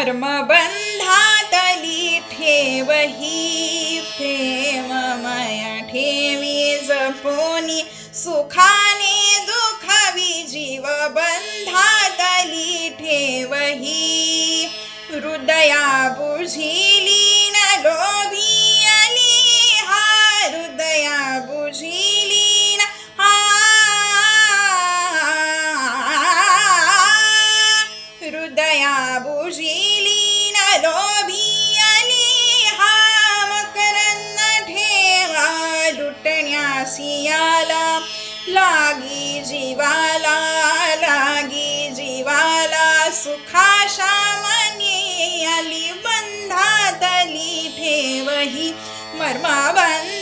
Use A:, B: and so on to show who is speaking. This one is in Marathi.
A: मर्म बंधातली ठेवही प्रेम माया ठेवी जपोनी सुखाने दुखावी जीव बंधातली ठेवही हृदया बुझिली न लोभी आणि हा हृदया बुझिली न हा हृदया बुझिली न लोभी आणि हा मकरंद ठेवा लुटण्यासी आला लागी जीवाला सुखाशा मनी आली बंधातली ठेवही मर्म बंध